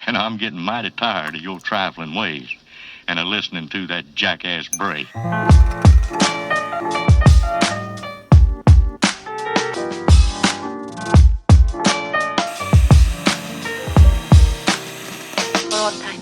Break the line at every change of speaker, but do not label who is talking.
and I'm getting mighty tired of your trifling ways and of listening to that jackass Bray.
Well,